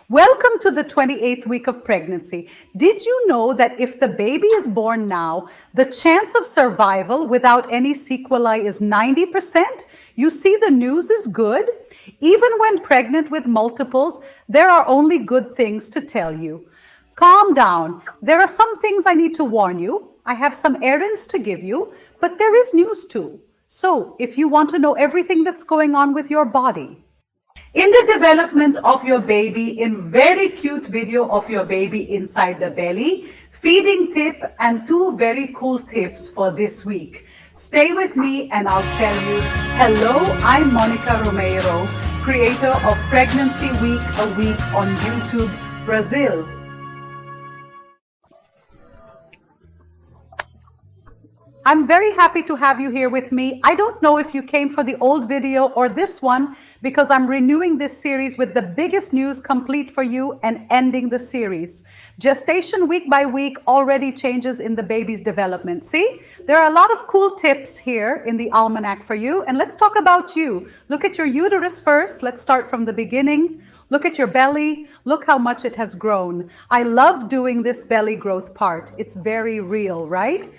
Welcome to the 28th week of pregnancy. Did you know that if the baby is born now, the chance of survival without any sequelae is 90%? You see, the news is good. Even when pregnant with multiples, there are only good things to tell you. Calm down. There are some things I need to warn you. I have some errands to give you, but there is news too. So if you want to know everything that's going on with your body, in the development of your baby, in very cute video of your baby inside the belly, feeding tip and two very cool tips for this week. Stay with me and I'll tell you. Hello, I'm Monica Romero, creator of Pregnancy Week a Week on YouTube, Brazil. I'm very happy to have you here with me. I don't know if you came for the old video or this one because I'm renewing this series with the biggest news complete for you and ending the series. Gestation week by week already changes in the baby's development. See, there are a lot of cool tips here in the almanac for you. And let's talk about you. Look at your uterus first. Let's start from the beginning. Look at your belly. Look how much it has grown. I love doing this belly growth part. It's very real, right?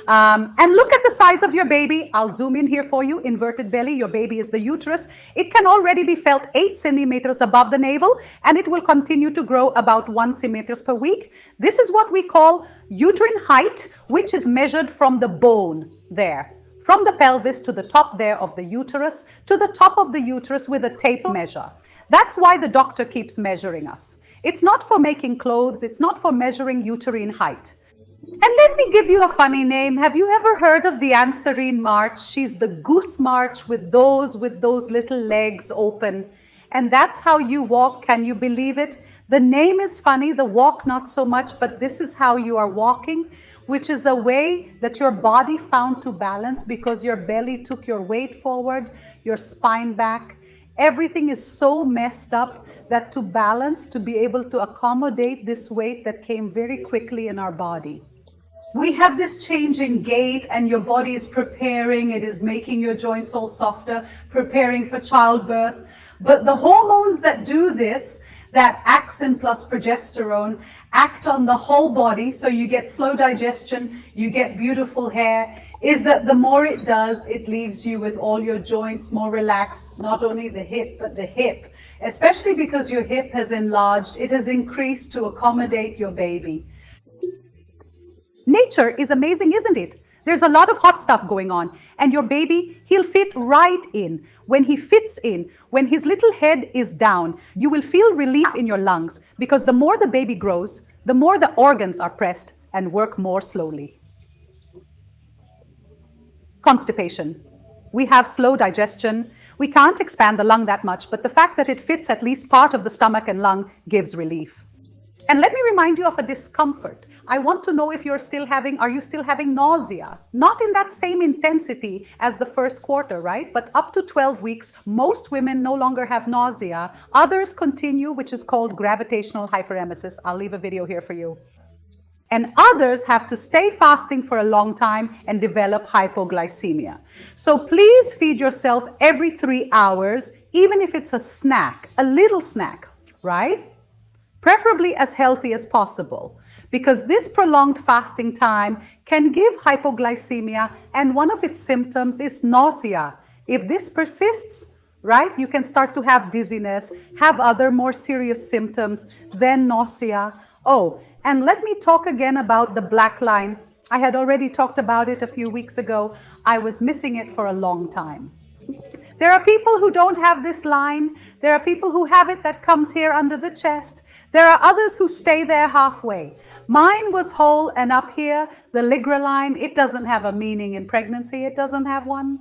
And look at the size of your baby. I'll zoom in here for you. Inverted belly, your baby is the uterus. It can already be felt 8 centimeters above the navel, and it will continue to grow about 1 centimeters per week. This is what we call uterine height, which is measured from the bone there, from the pelvis to the top there of the uterus, to the top of the uterus with a tape measure. That's why the doctor keeps measuring us. It's not for making clothes. It's not for measuring uterine height. And let me give you a funny name. Have you ever heard of the Ansarine March? She's the goose march with those little legs open. And that's how you walk. Can you believe it? The name is funny, the walk not so much, but this is how you are walking, which is a way that your body found to balance because your belly took your weight forward, your spine back. Everything is so messed up that to balance, to be able to accommodate this weight that came very quickly in our body. We have this change in gait and your body is preparing, it is making your joints all softer, preparing for childbirth. But the hormones that do this, that axin plus progesterone, act on the whole body, so you get slow digestion, you get beautiful hair, is that the more it does, it leaves you with all your joints more relaxed, not only the hip, but the hip. Especially because your hip has enlarged, it has increased to accommodate your baby. Nature is amazing, isn't it? There's a lot of hot stuff going on, and your baby, he'll fit right in. When he fits in, when his little head is down, you will feel relief in your lungs because the more the baby grows, the more the organs are pressed and work more slowly. Constipation. We have slow digestion. We can't expand the lung that much, but the fact that it fits at least part of the stomach and lung gives relief. And let me remind you of a discomfort. I want to know if are you still having nausea? Not in that same intensity as the first quarter, right? But up to 12 weeks, most women no longer have nausea. Others continue, which is called gravitational hyperemesis. I'll leave a video here for you. And others have to stay fasting for a long time and develop hypoglycemia. So please feed yourself every 3 hours, even if it's a snack, a little snack, right? Preferably as healthy as possible, because this prolonged fasting time can give hypoglycemia, and one of its symptoms is nausea. If this persists, right, you can start to have dizziness, have other more serious symptoms than nausea. Oh, and let me talk again about the black line. I had already talked about it a few weeks ago. I was missing it for a long time. There are people who don't have this line. There are people who have it that comes here under the chest. There are others who stay there halfway. Mine was whole, and up here, the Nigra line, it doesn't have a meaning in pregnancy. It doesn't have one.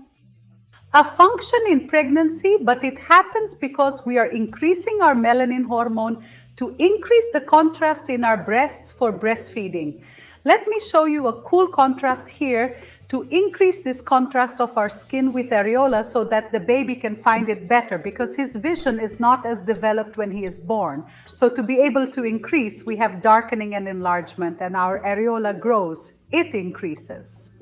A function in pregnancy, but it happens because we are increasing our melanin hormone to increase the contrast in our breasts for breastfeeding. Let me show you a cool contrast here to increase this contrast of our skin with areola so that the baby can find it better, because his vision is not as developed when he is born. So to be able to increase, we have darkening and enlargement, and our areola grows, it increases.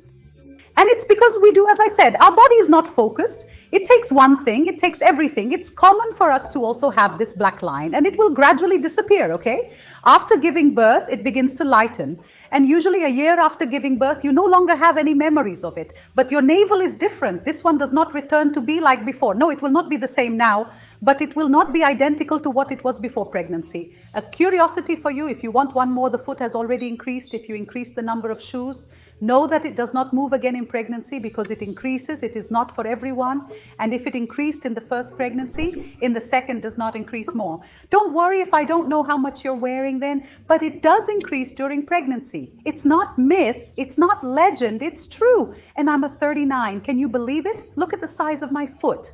And it's because we do, as I said, our body is not focused. It takes one thing, it takes everything. It's common for us to also have this black line, and it will gradually disappear, okay? After giving birth, it begins to lighten. And usually a year after giving birth, you no longer have any memories of it. But your navel is different. This one does not return to be like before. No, it will not be the same now, but it will not be identical to what it was before pregnancy. A curiosity for you, if you want one more, the foot has already increased. If you increase the number of shoes, know that it does not move again in pregnancy because it increases. It is not for everyone. And if it increased in the first pregnancy, in the second does not increase more. Don't worry if I don't know how much you're wearing then, but it does increase during pregnancy. It's not myth, it's not legend, it's true. And I'm a 39. Can you believe it? Look at the size of my foot.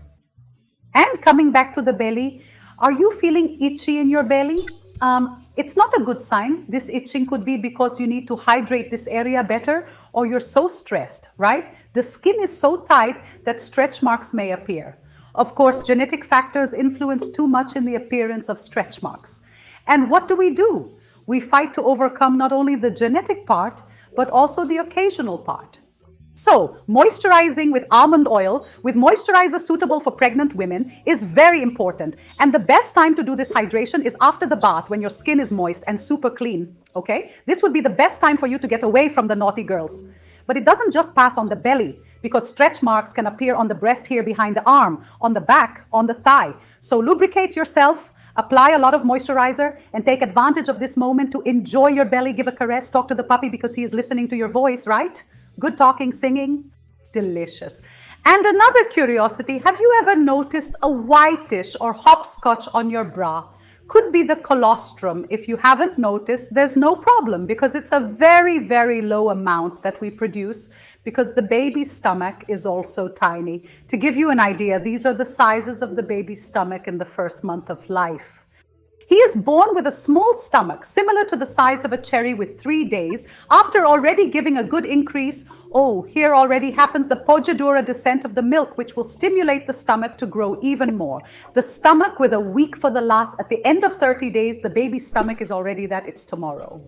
And coming back to the belly, are you feeling itchy in your belly? It's not a good sign. This itching could be because you need to hydrate this area better, or you're so stressed, right? The skin is so tight that stretch marks may appear. Of course, genetic factors influence too much in the appearance of stretch marks. And what do? We fight to overcome not only the genetic part, but also the occasional part. So, moisturizing with almond oil, with moisturizer suitable for pregnant women, is very important. And the best time to do this hydration is after the bath, when your skin is moist and super clean, okay? This would be the best time for you to get away from the naughty girls. But it doesn't just pass on the belly, because stretch marks can appear on the breast here behind the arm, on the back, on the thigh. So lubricate yourself, apply a lot of moisturizer, and take advantage of this moment to enjoy your belly, give a caress, talk to the puppy because he is listening to your voice, right? Good talking, singing, delicious. And another curiosity, have you ever noticed a whitish or hopscotch on your bra? Could be the colostrum. If you haven't noticed, there's no problem because it's a very, very low amount that we produce because the baby's stomach is also tiny. To give you an idea, these are the sizes of the baby's stomach in the first month of life. He is born with a small stomach, similar to the size of a cherry with 3 days, after already giving a good increase. Oh, here already happens the Poggiadura descent of the milk, which will stimulate the stomach to grow even more. The stomach with a week for the last, at the end of 30 days, the baby's stomach is already that it's tomorrow.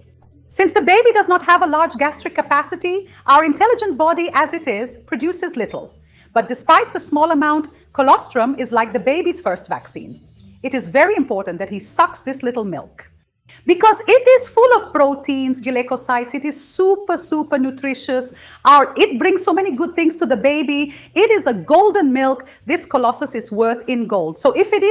Since the baby does not have a large gastric capacity, our intelligent body as it is produces little. But despite the small amount, colostrum is like the baby's first vaccine. It is very important that he sucks this little milk because it is full of proteins, glycosides. It is super, super nutritious. It brings so many good things to the baby. It is a golden milk. This colossus is worth in gold. So if it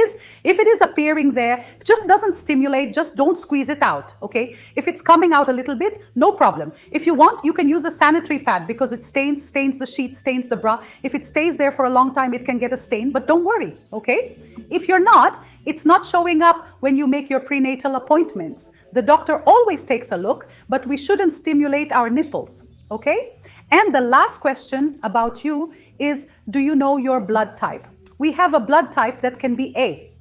is appearing there, just doesn't stimulate, just don't squeeze it out, okay? If it's coming out a little bit, no problem. If you want, you can use a sanitary pad because it stains the sheet, stains the bra. If it stays there for a long time, it can get a stain, but don't worry, okay? If you're not, it's not showing up when you make your prenatal appointments. The doctor always takes a look, but we shouldn't stimulate our nipples, okay? And the last question about you is, do you know your blood type? We have a blood type that can be A,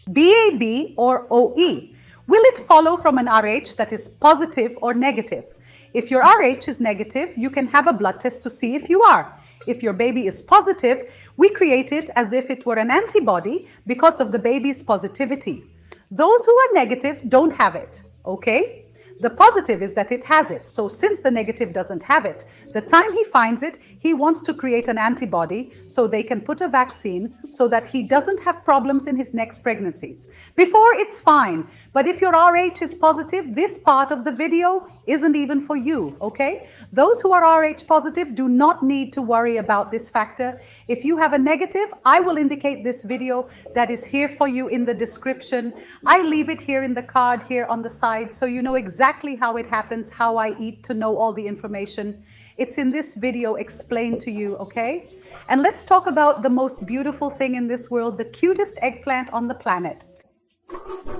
BAB, or OE. Will it follow from an RH that is positive or negative? If your RH is negative, you can have a blood test to see if you are. If your baby is positive, we create it as if it were an antibody because of the baby's positivity. Those who are negative don't have it, okay? The positive is that it has it. So since the negative doesn't have it, the time he finds it, he wants to create an antibody so they can put a vaccine so that he doesn't have problems in his next pregnancies. Before, it's fine. But if your RH is positive, this part of the video isn't even for you, okay? Those who are RH positive do not need to worry about this factor. If you have a negative, I will indicate this video that is here for you in the description. I leave it here in the card here on the side so you know exactly how it happens, how I eat, to know all the information. It's in this video explained to you, okay? And let's talk about the most beautiful thing in this world, the cutest eggplant on the planet.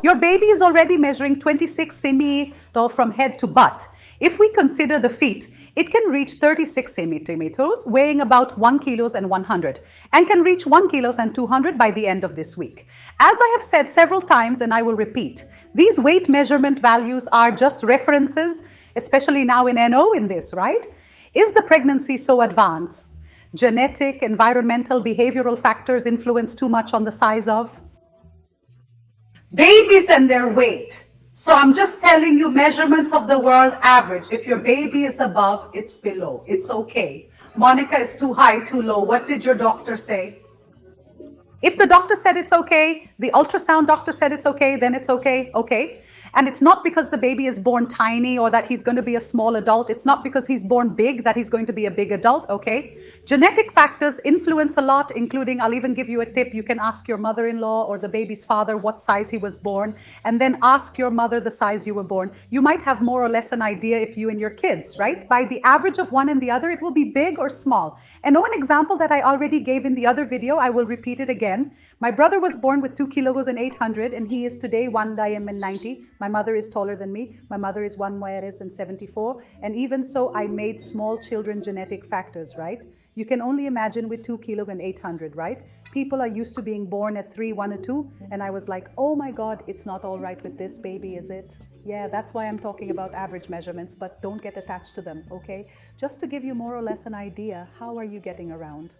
Your baby is already measuring 26 cm from head to butt. If we consider the feet, it can reach 36 centimeters, weighing about 1 kilo and 100, and can reach 1 kilo and 200 by the end of this week. As I have said several times, and I will repeat, these weight measurement values are just references, especially now in NO in this, right? Is the pregnancy so advanced? Genetic, environmental, behavioral factors influence too much on the size of? Babies and their weight. So I'm just telling you measurements of the world average. If your baby is above, it's below. It's okay. Monica is too high, too low. What did your doctor say? If the doctor said it's okay, the ultrasound doctor said it's okay, then it's okay, okay. And it's not because the baby is born tiny or that he's going to be a small adult. It's not because he's born big that he's going to be a big adult, okay? Genetic factors influence a lot, including, I'll even give you a tip. You can ask your mother-in-law or the baby's father what size he was born, and then ask your mother the size you were born. You might have more or less an idea if you and your kids, right? By the average of one and the other, it will be big or small. And one example that I already gave in the other video, I will repeat it again. My brother was born with 2 kilos and 800, and he is today 1 dm and 90. My mother is taller than me. My mother is 1 mujeres and 74. And even so, I made small children genetic factors, right? You can only imagine with 2 kilos and 800, right? People are used to being born at 3, 1 or 2. And I was like, oh my God, it's not all right with this baby, is it? Yeah, that's why I'm talking about average measurements, but don't get attached to them, okay? Just to give you more or less an idea, how are you getting around?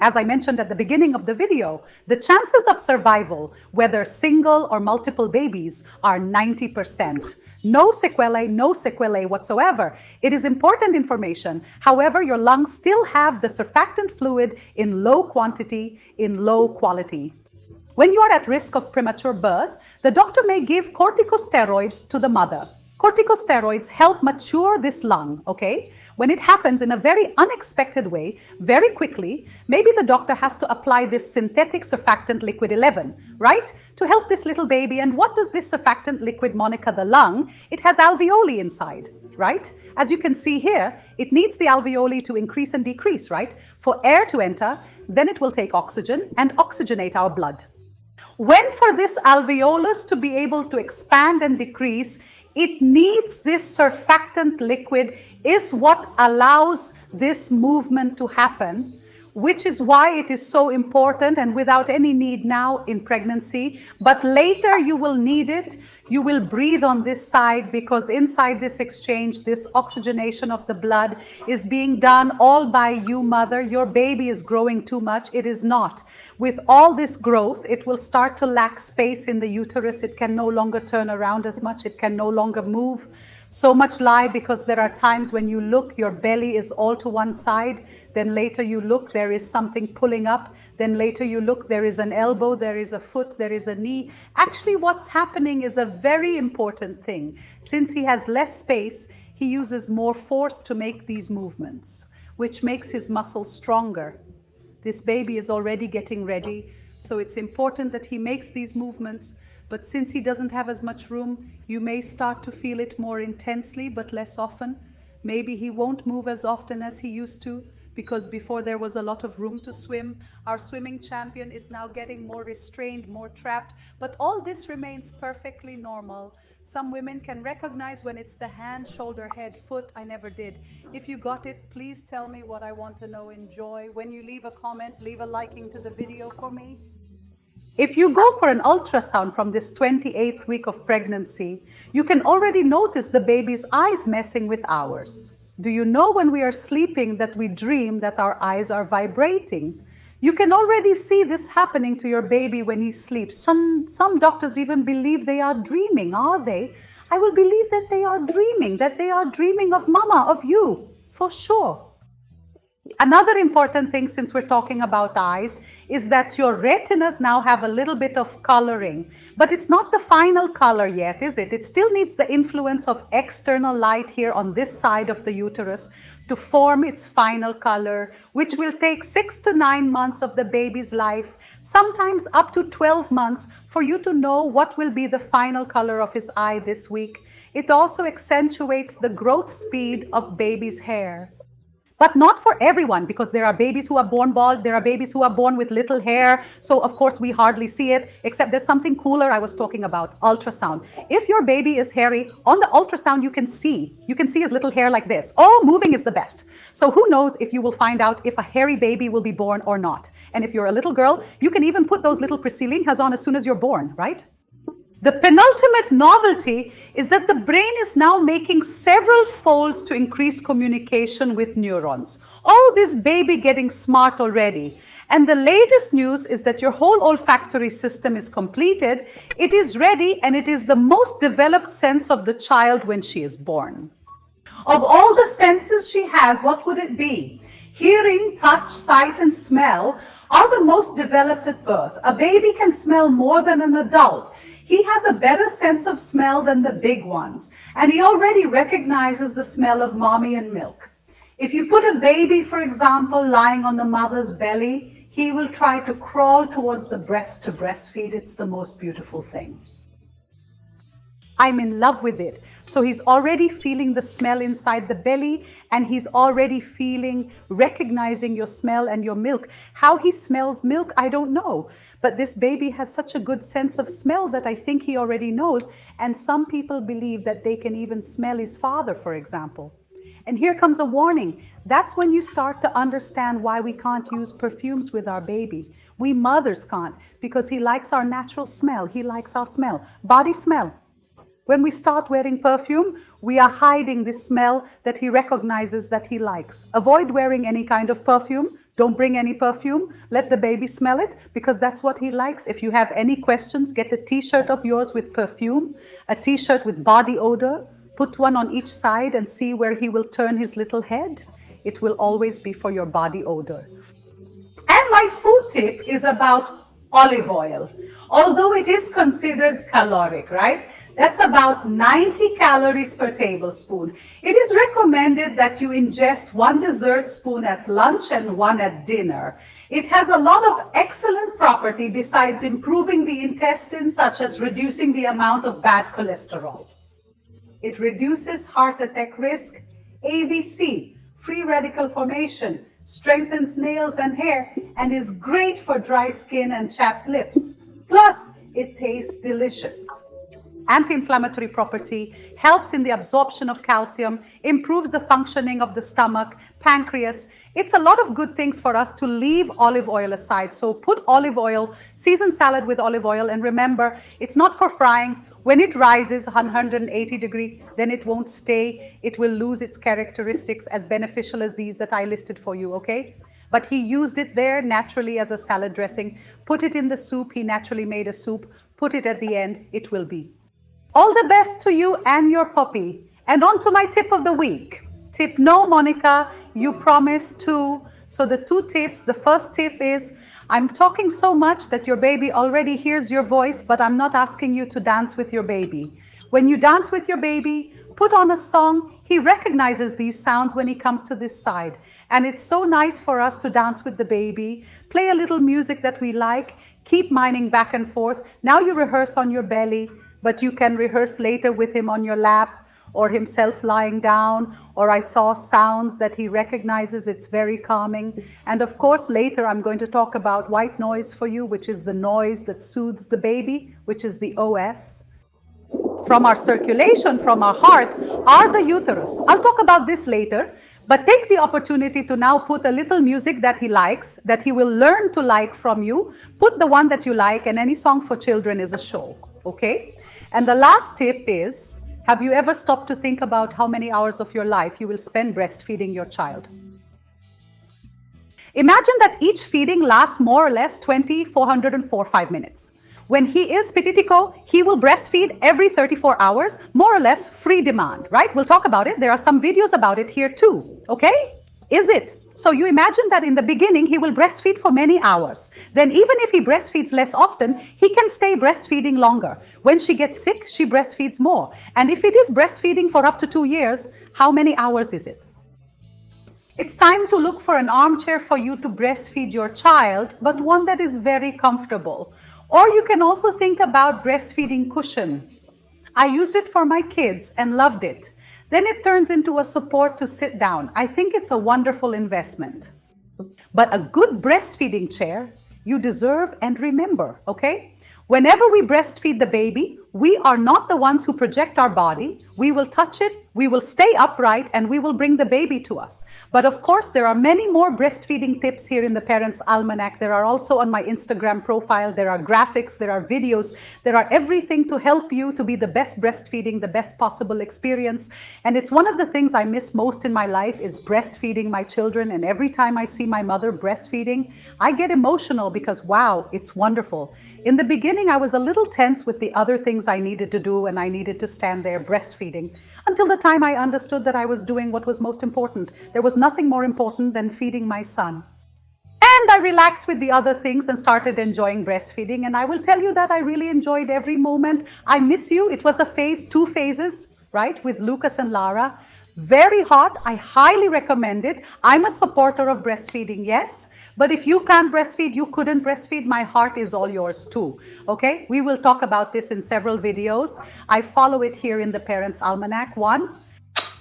As I mentioned at the beginning of the video, the chances of survival, whether single or multiple babies, are 90%. No sequelae whatsoever. It is important information. However, your lungs still have the surfactant fluid in low quantity, in low quality. When you are at risk of premature birth, the doctor may give corticosteroids to the mother. Corticosteroids help mature this lung, okay? When it happens in a very unexpected way, very quickly, maybe the doctor has to apply this synthetic surfactant liquid 11, right? To help this little baby. And what does this surfactant liquid, Monica, the lung? It has alveoli inside, right? As you can see here, it needs the alveoli to increase and decrease, right? For air to enter, then it will take oxygen and oxygenate our blood. When for this alveolus to be able to expand and decrease, it needs this surfactant liquid is what allows this movement to happen, which is why it is so important and without any need now in pregnancy. But later you will need it. You will breathe on this side because inside this exchange, this oxygenation of the blood is being done all by you, mother. Your baby is growing too much. It is not. With all this growth, it will start to lack space in the uterus. It can no longer turn around as much. It can no longer move. So much lie because there are times when you look, your belly is all to one side. Then later you look, there is something pulling up. Then later you look, there is an elbow, there is a foot, there is a knee. Actually, what's happening is a very important thing. Since he has less space, he uses more force to make these movements, which makes his muscles stronger. This baby is already getting ready, so it's important that he makes these movements. But since he doesn't have as much room, you may start to feel it more intensely, but less often. Maybe he won't move as often as he used to, because before there was a lot of room to swim. Our swimming champion is now getting more restrained, more trapped, but all this remains perfectly normal. Some women can recognize when it's the hand, shoulder, head, foot. I never did. If you got it, please tell me what I want to know. Enjoy. When you leave a comment, leave a liking to the video for me. If you go for an ultrasound from this 28th week of pregnancy, you can already notice the baby's eyes messing with ours. Do you know when we are sleeping that we dream that our eyes are vibrating? You can already see this happening to your baby when he sleeps. Some doctors even believe they are dreaming, are they? I will believe that they are dreaming of mama, of you, for sure. Another important thing, since we're talking about eyes, is that your retinas now have a little bit of coloring, but it's not the final color yet, is it? It still needs the influence of external light here on this side of the uterus to form its final color, which will take 6 to 9 months of the baby's life, sometimes up to 12 months for you to know what will be the final color of his eye this week. It also accentuates the growth speed of baby's hair. But not for everyone, because there are babies who are born bald, there are babies who are born with little hair, so of course we hardly see it, except there's something cooler I was talking about, ultrasound. If your baby is hairy, on the ultrasound you can see his little hair like this. Oh, moving is the best. So who knows if you will find out if a hairy baby will be born or not. And if you're a little girl, you can even put those little priscillinhas on as soon as you're born, right? The penultimate novelty is that the brain is now making several folds to increase communication with neurons. Oh, this baby getting smart already. And the latest news is that your whole olfactory system is completed. It is ready, and it is the most developed sense of the child when she is born. Of all the senses she has, what would it be? Hearing, touch, sight, and smell are the most developed at birth. A baby can smell more than an adult. He has a better sense of smell than the big ones, and he already recognizes the smell of mommy and milk. If you put a baby, for example, lying on the mother's belly, he will try to crawl towards the breast to breastfeed. It's the most beautiful thing. I'm in love with it. So he's already feeling the smell inside the belly, and he's already recognizing your smell and your milk. How he smells milk, I don't know. But this baby has such a good sense of smell that I think he already knows. And some people believe that they can even smell his father, for example. And here comes a warning. That's when you start to understand why we can't use perfumes with our baby. We mothers can't, because he likes our natural smell. He likes our smell, body smell. When we start wearing perfume, we are hiding the smell that he recognizes that he likes. Avoid wearing any kind of perfume. Don't bring any perfume. Let the baby smell it, because that's what he likes. If you have any questions, get a t-shirt of yours with perfume, a t-shirt with body odor. Put one on each side and see where he will turn his little head. It will always be for your body odor. And my food tip is about olive oil. Although it is considered caloric, right? That's about 90 calories per tablespoon. It is recommended that you ingest 1 dessert spoon at lunch and 1 at dinner. It has a lot of excellent property besides improving the intestines, such as reducing the amount of bad cholesterol. It reduces heart attack risk, AVC, free radical formation, strengthens nails and hair, and is great for dry skin and chapped lips. Plus, it tastes delicious. Anti-inflammatory property, helps in the absorption of calcium, improves the functioning of the stomach, pancreas. It's a lot of good things for us to leave olive oil aside. So put olive oil, season salad with olive oil, and remember, it's not for frying. When it rises 180 degrees, then it won't stay. It will lose its characteristics as beneficial as these that I listed for you, okay? But he used it there naturally as a salad dressing. Put it in the soup. He naturally made a soup. Put it at the end. It will be. All the best to you and your puppy. And on to my tip of the week. Tip no, Monica, you promised 2. So the 2 tips, the first tip is, I'm talking so much that your baby already hears your voice, but I'm not asking you to dance with your baby. When you dance with your baby, put on a song. He recognizes these sounds when he comes to this side. And it's so nice for us to dance with the baby, play a little music that we like, keep miming back and forth. Now you rehearse on your belly, but you can rehearse later with him on your lap or himself lying down, or I saw sounds that he recognizes. It's very calming. And of course, later I'm going to talk about white noise for you, which is the noise that soothes the baby, which is the OS. From our circulation, from our heart, are the uterus. I'll talk about this later, but take the opportunity to now put a little music that he likes, that he will learn to like from you. Put the one that you like, and any song for children is a show, okay? And the last tip is, have you ever stopped to think about how many hours of your life you will spend breastfeeding your child? Imagine that each feeding lasts more or less 404 5 minutes. When he is pititico, he will breastfeed every 34 hours, more or less free demand, right? We'll talk about it. There are some videos about it here too, okay? Is it? So you imagine that in the beginning, he will breastfeed for many hours. Then even if he breastfeeds less often, he can stay breastfeeding longer. When she gets sick, she breastfeeds more. And if it is breastfeeding for up to 2 years, how many hours is it? It's time to look for an armchair for you to breastfeed your child, but one that is very comfortable. Or you can also think about breastfeeding cushion. I used it for my kids and loved it. Then it turns into a support to sit down. I think it's a wonderful investment. But a good breastfeeding chair, you deserve and remember, okay? Whenever we breastfeed the baby, we are not the ones who project our body. We will touch it, we will stay upright, and we will bring the baby to us. But of course, there are many more breastfeeding tips here in the Parents Almanac. There are also on my Instagram profile. There are graphics, there are videos, there are everything to help you to be the best breastfeeding, the best possible experience. And it's one of the things I miss most in my life is breastfeeding my children. And every time I see my mother breastfeeding, I get emotional because, wow, it's wonderful. In the beginning, I was a little tense with the other things I needed to do, and I needed to stand there breastfeeding until the time I understood that I was doing what was most important. There was nothing more important than feeding my son. And I relaxed with the other things and started enjoying breastfeeding. And I will tell you that I really enjoyed every moment. I miss you. It was a phase, 2 phases, right, with Lucas and Lara. Very hot. I highly recommend it. I'm a supporter of breastfeeding, yes. But if you can't breastfeed, you couldn't breastfeed, my heart is all yours too. Okay? We will talk about this in several videos. I follow it here in the Parents Almanac. 1,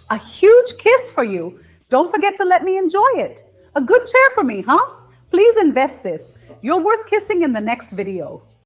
a huge kiss for you. Don't forget to let me enjoy it. A good chair for me, huh? Please invest this. You're worth kissing in the next video.